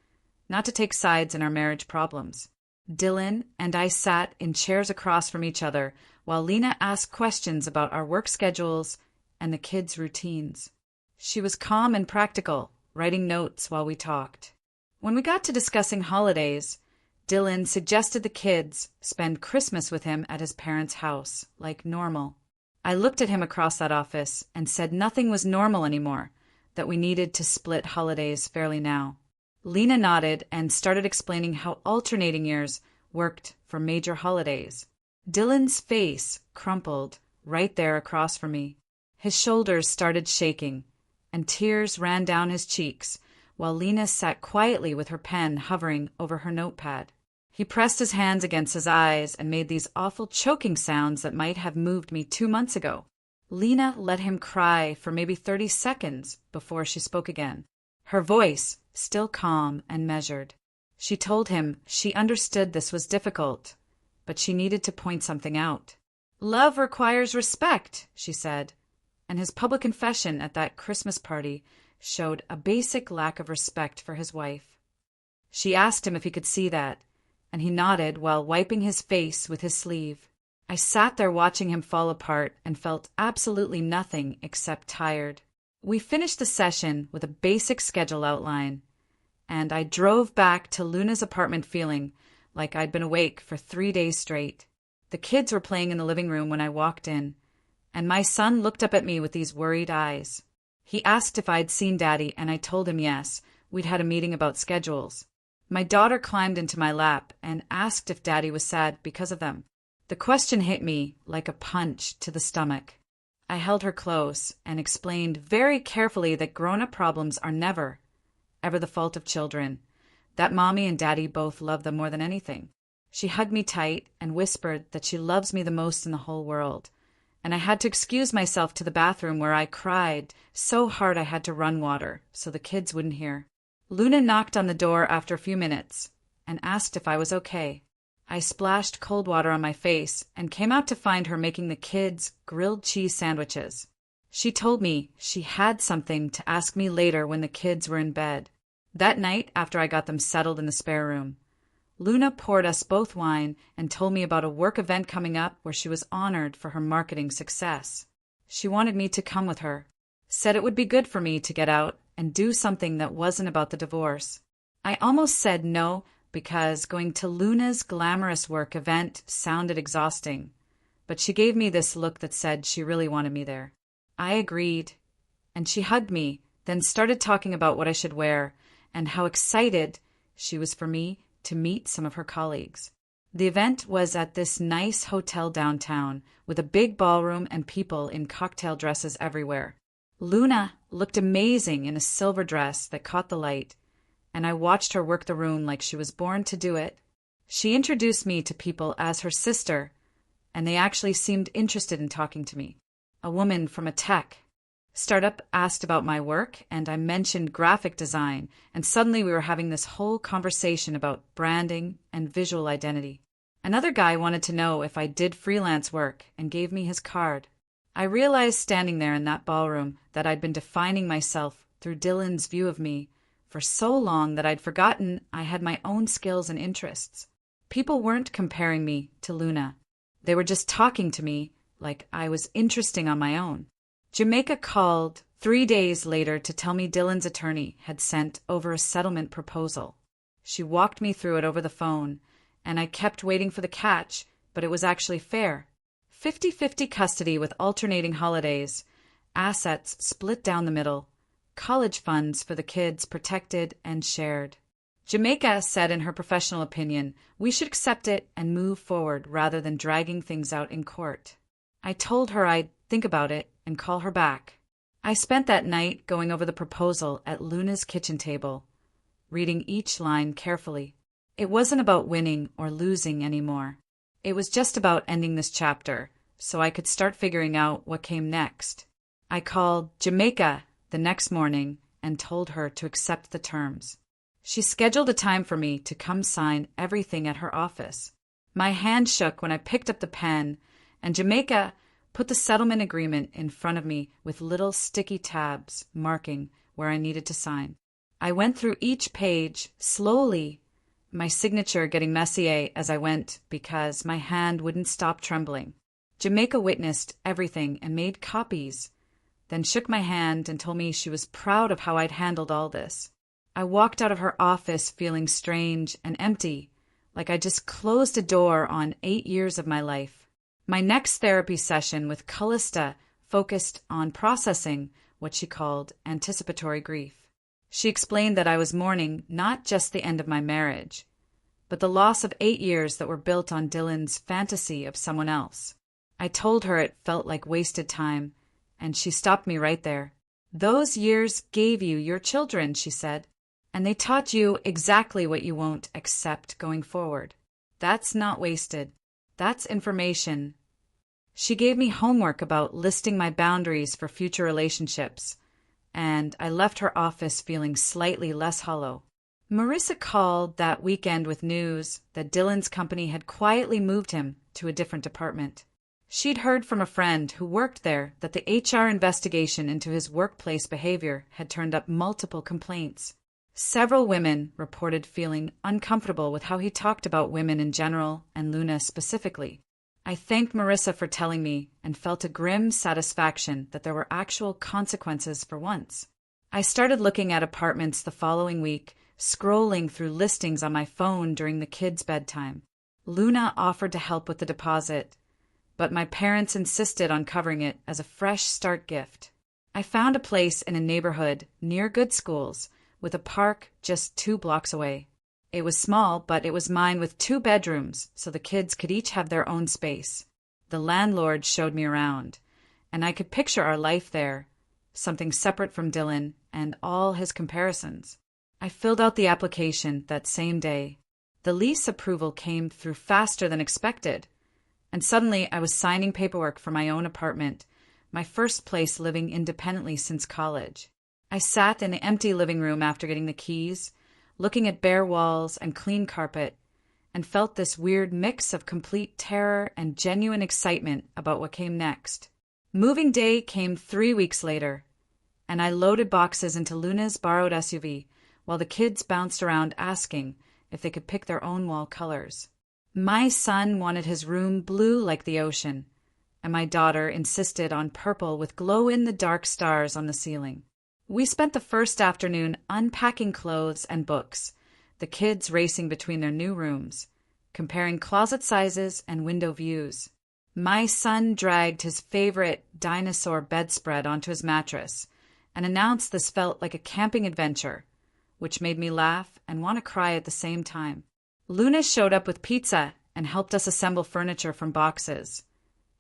not to take sides in our marriage problems. Dylan and I sat in chairs across from each other while Lena asked questions about our work schedules and the kids' routines. She was calm and practical, writing notes while we talked. When we got to discussing holidays, Dylan suggested the kids spend Christmas with him at his parents' house, like normal. I looked at him across that office and said nothing was normal anymore, that we needed to split holidays fairly now. Lena nodded and started explaining how alternating years worked for major holidays. Dylan's face crumpled right there across from me. His shoulders started shaking, and tears ran down his cheeks, while Lena sat quietly with her pen hovering over her notepad. He pressed his hands against his eyes and made these awful choking sounds that might have moved me 2 months ago. Lena let him cry for maybe 30 seconds before she spoke again, her voice still calm and measured. She told him she understood this was difficult, but she needed to point something out. "Love requires respect," she said, and his public confession at that Christmas party showed a basic lack of respect for his wife. She asked him if he could see that, and he nodded while wiping his face with his sleeve. I sat there watching him fall apart and felt absolutely nothing except tired. We finished the session with a basic schedule outline, and I drove back to Luna's apartment feeling like I'd been awake for 3 days straight. The kids were playing in the living room when I walked in, and my son looked up at me with these worried eyes. He asked if I'd seen Daddy, and I told him yes, we'd had a meeting about schedules. My daughter climbed into my lap and asked if Daddy was sad because of them. The question hit me like a punch to the stomach. I held her close and explained very carefully that grown-up problems are never, ever the fault of children, that Mommy and Daddy both love them more than anything. She hugged me tight and whispered that she loves me the most in the whole world, and I had to excuse myself to the bathroom where I cried so hard I had to run water so the kids wouldn't hear. Luna knocked on the door after a few minutes and asked if I was okay. I splashed cold water on my face and came out to find her making the kids grilled cheese sandwiches. She told me she had something to ask me later when the kids were in bed. That night, after I got them settled in the spare room, Luna poured us both wine and told me about a work event coming up where she was honored for her marketing success. She wanted me to come with her, said it would be good for me to get out and do something that wasn't about the divorce. I almost said no because going to Luna's glamorous work event sounded exhausting, but she gave me this look that said she really wanted me there. I agreed, and she hugged me, then started talking about what I should wear and how excited she was for me to meet some of her colleagues. The event was at this nice hotel downtown with a big ballroom and people in cocktail dresses everywhere. Luna looked amazing in a silver dress that caught the light, and I watched her work the room like she was born to do it. She introduced me to people as her sister, and they actually seemed interested in talking to me. A woman from a tech startup asked about my work, and I mentioned graphic design, and suddenly we were having this whole conversation about branding and visual identity. Another guy wanted to know if I did freelance work and gave me his card. I realized standing there in that ballroom that I'd been defining myself through Dylan's view of me for so long that I'd forgotten I had my own skills and interests. People weren't comparing me to Luna. They were just talking to me like I was interesting on my own. Jamaica called 3 days later to tell me Dylan's attorney had sent over a settlement proposal. She walked me through it over the phone, and I kept waiting for the catch, but it was actually fair. 50-50 custody with alternating holidays, assets split down the middle, college funds for the kids protected and shared. Jamaica said in her professional opinion, we should accept it and move forward rather than dragging things out in court. I told her I'd think about it and call her back. I spent that night going over the proposal at Luna's kitchen table, reading each line carefully. It wasn't about winning or losing anymore. It was just about ending this chapter, so I could start figuring out what came next. I called Jamaica the next morning and told her to accept the terms. She scheduled a time for me to come sign everything at her office. My hand shook when I picked up the pen, and Jamaica put the settlement agreement in front of me with little sticky tabs marking where I needed to sign. I went through each page slowly, my signature getting messy as I went because my hand wouldn't stop trembling. Jamaica witnessed everything and made copies, then shook my hand and told me she was proud of how I'd handled all this. I walked out of her office feeling strange and empty, like I just closed a door on 8 years of my life. My next therapy session with Callista focused on processing what she called anticipatory grief. She explained that I was mourning not just the end of my marriage, but the loss of 8 years that were built on Dylan's fantasy of someone else. I told her it felt like wasted time, and she stopped me right there. Those years gave you your children, she said, and they taught you exactly what you won't accept going forward. That's not wasted. That's information. She gave me homework about listing my boundaries for future relationships, and I left her office feeling slightly less hollow. Marissa called that weekend with news that Dylan's company had quietly moved him to a different department. She'd heard from a friend who worked there that the HR investigation into his workplace behavior had turned up multiple complaints. Several women reported feeling uncomfortable with how he talked about women in general and Luna specifically. I thanked Marissa for telling me and felt a grim satisfaction that there were actual consequences for once. I started looking at apartments the following week, scrolling through listings on my phone during the kids' bedtime. Luna offered to help with the deposit, but my parents insisted on covering it as a fresh start gift. I found a place in a neighborhood near good schools with a park just 2 blocks away. It was small, but it was mine with 2 bedrooms, so the kids could each have their own space. The landlord showed me around, and I could picture our life there, something separate from Dylan and all his comparisons. I filled out the application that same day. The lease approval came through faster than expected, and suddenly I was signing paperwork for my own apartment, my first place living independently since college. I sat in the empty living room after getting the keys, looking at bare walls and clean carpet, and felt this weird mix of complete terror and genuine excitement about what came next. Moving day came 3 weeks later, and I loaded boxes into Luna's borrowed SUV while the kids bounced around asking if they could pick their own wall colors. My son wanted his room blue like the ocean, and my daughter insisted on purple with glow-in-the-dark stars on the ceiling. We spent the first afternoon unpacking clothes and books, the kids racing between their new rooms, comparing closet sizes and window views. My son dragged his favorite dinosaur bedspread onto his mattress and announced this felt like a camping adventure, which made me laugh and want to cry at the same time. Luna showed up with pizza and helped us assemble furniture from boxes,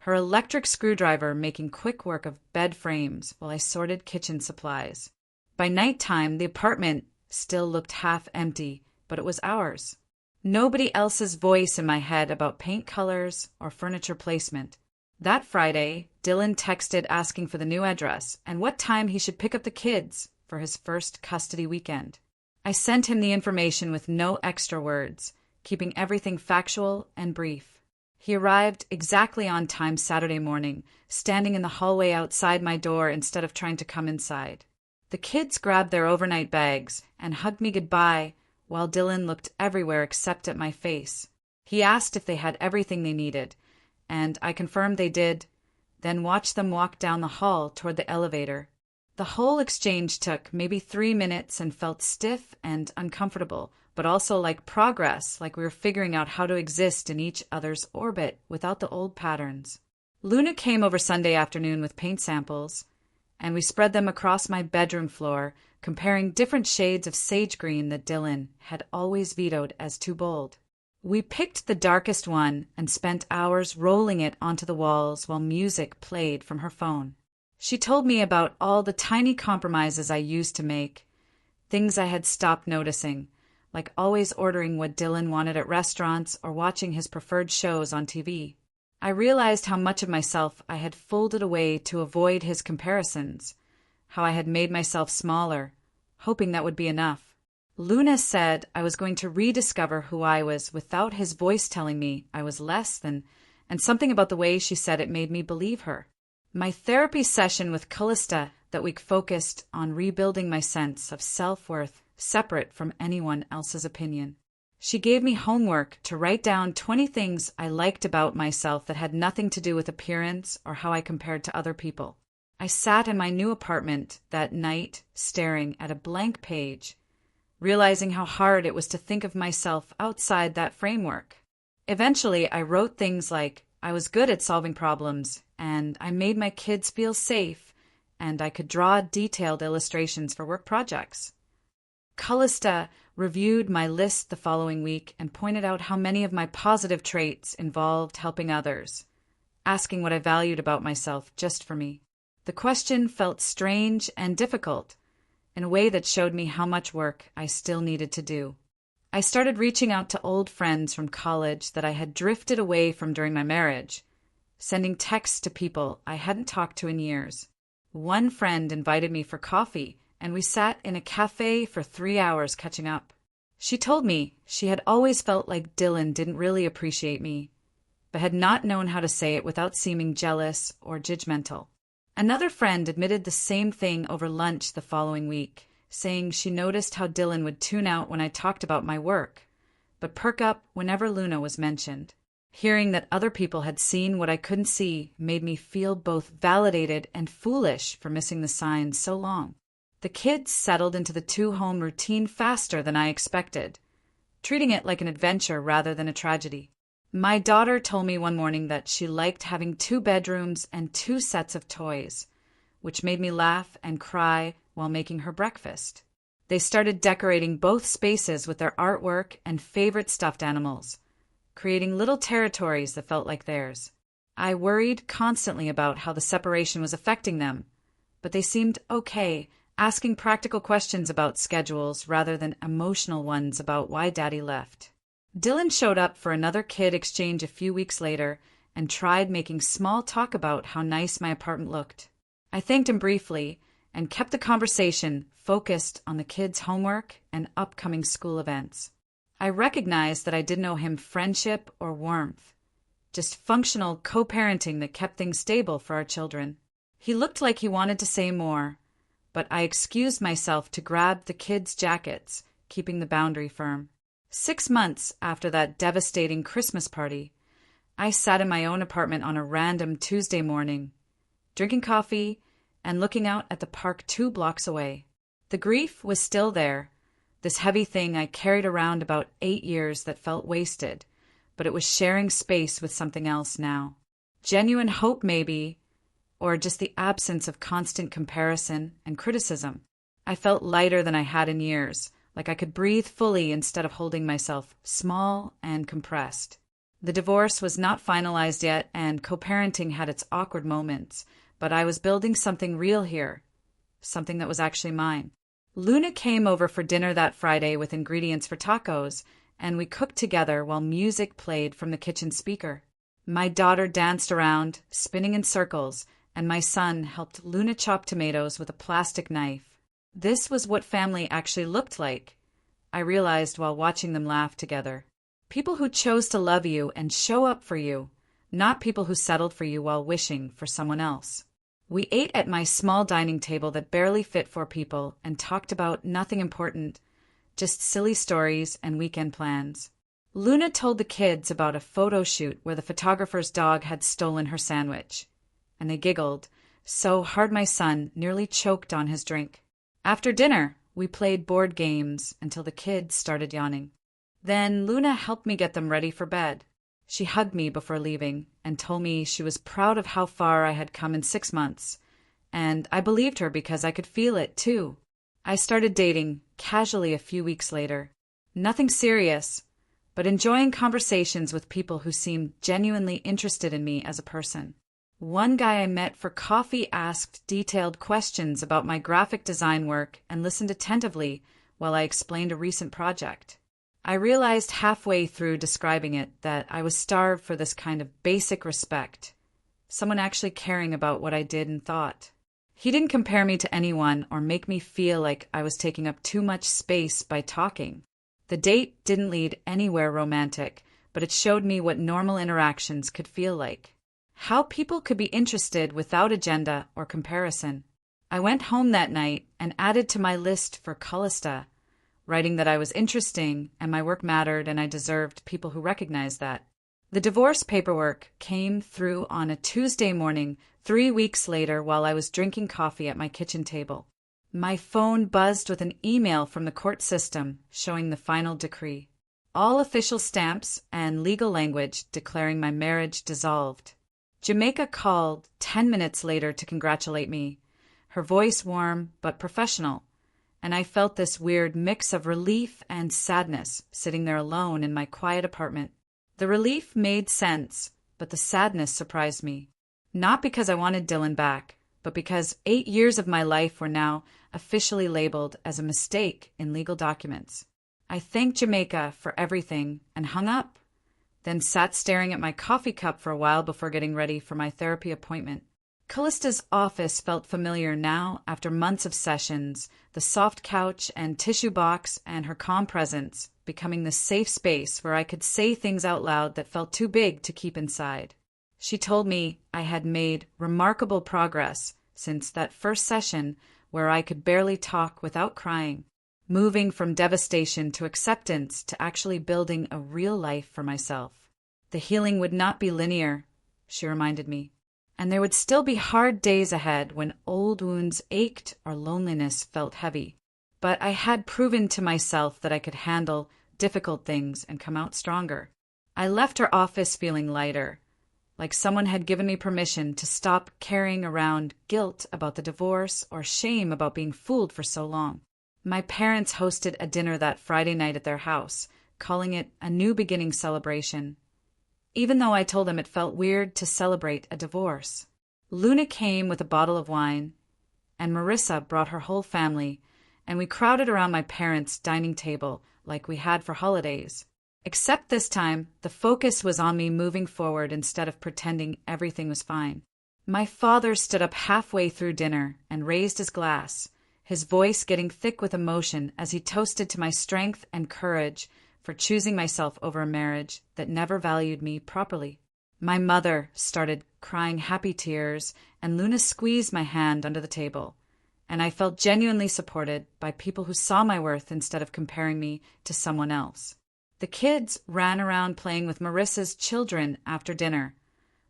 her electric screwdriver making quick work of bed frames while I sorted kitchen supplies. By nighttime, the apartment still looked half empty, but it was ours. Nobody else's voice in my head about paint colors or furniture placement. That Friday, Dylan texted asking for the new address and what time he should pick up the kids for his first custody weekend. I sent him the information with no extra words, keeping everything factual and brief. He arrived exactly on time Saturday morning, standing in the hallway outside my door instead of trying to come inside. The kids grabbed their overnight bags and hugged me goodbye while Dylan looked everywhere except at my face. He asked if they had everything they needed, and I confirmed they did, then watched them walk down the hall toward the elevator. The whole exchange took maybe 3 minutes and felt stiff and uncomfortable, but also like progress, like we were figuring out how to exist in each other's orbit without the old patterns. Luna came over Sunday afternoon with paint samples, and we spread them across my bedroom floor, comparing different shades of sage green that Dylan had always vetoed as too bold. We picked the darkest one and spent hours rolling it onto the walls while music played from her phone. She told me about all the tiny compromises I used to make, things I had stopped noticing, like always ordering what Dylan wanted at restaurants or watching his preferred shows on TV. I realized how much of myself I had folded away to avoid his comparisons, how I had made myself smaller, hoping that would be enough. Luna said I was going to rediscover who I was without his voice telling me I was less than, and something about the way she said it made me believe her. My therapy session with Callista that week focused on rebuilding my sense of self-worth separate from anyone else's opinion. She gave me homework to write down 20 things I liked about myself that had nothing to do with appearance or how I compared to other people. I sat in my new apartment that night staring at a blank page, realizing how hard it was to think of myself outside that framework. Eventually, I wrote things like, I was good at solving problems, and I made my kids feel safe, and I could draw detailed illustrations for work projects. Callista reviewed my list the following week and pointed out how many of my positive traits involved helping others, asking what I valued about myself just for me. The question felt strange and difficult, in a way that showed me how much work I still needed to do. I started reaching out to old friends from college that I had drifted away from during my marriage, sending texts to people I hadn't talked to in years. One friend invited me for coffee, and we sat in a cafe for 3 hours catching up. She told me she had always felt like Dylan didn't really appreciate me, but had not known how to say it without seeming jealous or judgmental. Another friend admitted the same thing over lunch the following week, saying she noticed how Dylan would tune out when I talked about my work, but perk up whenever Luna was mentioned. Hearing that other people had seen what I couldn't see made me feel both validated and foolish for missing the signs so long. The kids settled into the two-home routine faster than I expected, treating it like an adventure rather than a tragedy. My daughter told me one morning that she liked having 2 bedrooms and 2 sets of toys, which made me laugh and cry while making her breakfast. They started decorating both spaces with their artwork and favorite stuffed animals, creating little territories that felt like theirs. I worried constantly about how the separation was affecting them, but they seemed okay, asking practical questions about schedules rather than emotional ones about why Daddy left. Dylan showed up for another kid exchange a few weeks later and tried making small talk about how nice my apartment looked. I thanked him briefly and kept the conversation focused on the kids' homework and upcoming school events. I recognized that I didn't owe him friendship or warmth, just functional co-parenting that kept things stable for our children. He looked like he wanted to say more, but I excused myself to grab the kids' jackets, keeping the boundary firm. 6 months after that devastating Christmas party, I sat in my own apartment on a random Tuesday morning, drinking coffee and looking out at the park 2 blocks away. The grief was still there, this heavy thing I carried around about 8 years that felt wasted, but it was sharing space with something else now. Genuine hope, maybe, or just the absence of constant comparison and criticism. I felt lighter than I had in years, like I could breathe fully instead of holding myself small and compressed. The divorce was not finalized yet, and co-parenting had its awkward moments, but I was building something real here, something that was actually mine. Luna came over for dinner that Friday with ingredients for tacos, and we cooked together while music played from the kitchen speaker. My daughter danced around, spinning in circles, and my son helped Luna chop tomatoes with a plastic knife. This was what family actually looked like, I realized while watching them laugh together. People who chose to love you and show up for you, not people who settled for you while wishing for someone else. We ate at my small dining table that barely fit 4 people and talked about nothing important, just silly stories and weekend plans. Luna told the kids about a photo shoot where the photographer's dog had stolen her sandwich. and they giggled so hard my son nearly choked on his drink. After dinner, we played board games until the kids started yawning. Then Luna helped me get them ready for bed. She hugged me before leaving and told me she was proud of how far I had come in 6 months. And I believed her because I could feel it, too. I started dating casually a few weeks later. Nothing serious, but enjoying conversations with people who seemed genuinely interested in me as a person. One guy I met for coffee asked detailed questions about my graphic design work and listened attentively while I explained a recent project. I realized halfway through describing it that I was starved for this kind of basic respect, someone actually caring about what I did and thought. He didn't compare me to anyone or make me feel like I was taking up too much space by talking. The date didn't lead anywhere romantic, but it showed me what normal interactions could feel like. How people could be interested without agenda or comparison. I went home that night and added to my list for Callista, writing that I was interesting and my work mattered and I deserved people who recognized that. The divorce paperwork came through on a Tuesday morning, 3 weeks later, while I was drinking coffee at my kitchen table. My phone buzzed with an email from the court system showing the final decree. All official stamps and legal language declaring my marriage dissolved. Jamaica called 10 minutes later to congratulate me, her voice warm but professional, and I felt this weird mix of relief and sadness sitting there alone in my quiet apartment. The relief made sense, but the sadness surprised me. Not because I wanted Dylan back, but because 8 years of my life were now officially labeled as a mistake in legal documents. I thanked Jamaica for everything and hung up, then sat staring at my coffee cup for a while before getting ready for my therapy appointment. Callista's office felt familiar now after months of sessions, the soft couch and tissue box and her calm presence becoming the safe space where I could say things out loud that felt too big to keep inside. She told me I had made remarkable progress since that first session where I could barely talk without crying, moving from devastation to acceptance to actually building a real life for myself. The healing would not be linear, she reminded me, and there would still be hard days ahead when old wounds ached or loneliness felt heavy. But I had proven to myself that I could handle difficult things and come out stronger. I left her office feeling lighter, like someone had given me permission to stop carrying around guilt about the divorce or shame about being fooled for so long. My parents hosted a dinner that Friday night at their house, calling it a new beginning celebration, even though I told them it felt weird to celebrate a divorce. Luna came with a bottle of wine, and Marissa brought her whole family, and we crowded around my parents' dining table like we had for holidays. Except this time, the focus was on me moving forward instead of pretending everything was fine. My father stood up halfway through dinner and raised his glass, his voice getting thick with emotion as he toasted to my strength and courage for choosing myself over a marriage that never valued me properly. My mother started crying happy tears, and Luna squeezed my hand under the table, and I felt genuinely supported by people who saw my worth instead of comparing me to someone else. The kids ran around playing with Marissa's children after dinner,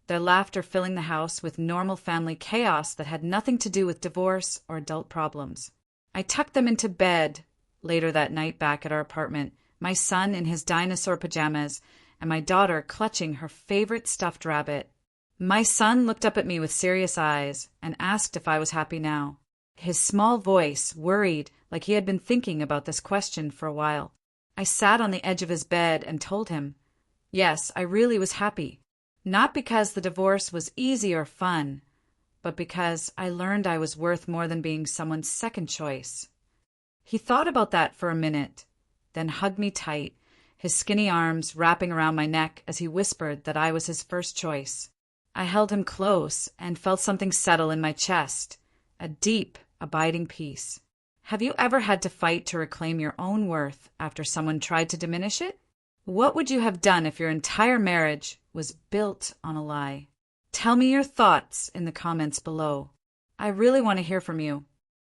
their laughter filling the house with normal family chaos that had nothing to do with divorce or adult problems. I tucked them into bed later that night back at our apartment, my son in his dinosaur pajamas and my daughter clutching her favorite stuffed rabbit. My son looked up at me with serious eyes and asked if I was happy now. His small voice worried, like he had been thinking about this question for a while. I sat on the edge of his bed and told him, yes, I really was happy. Not because the divorce was easy or fun, but because I learned I was worth more than being someone's second choice. He thought about that for a minute, then hugged me tight, his skinny arms wrapping around my neck as he whispered that I was his first choice. I held him close and felt something settle in my chest, a deep, abiding peace. Have you ever had to fight to reclaim your own worth after someone tried to diminish it? What would you have done if your entire marriage was built on a lie? Tell me your thoughts in the comments below. I really want to hear from you.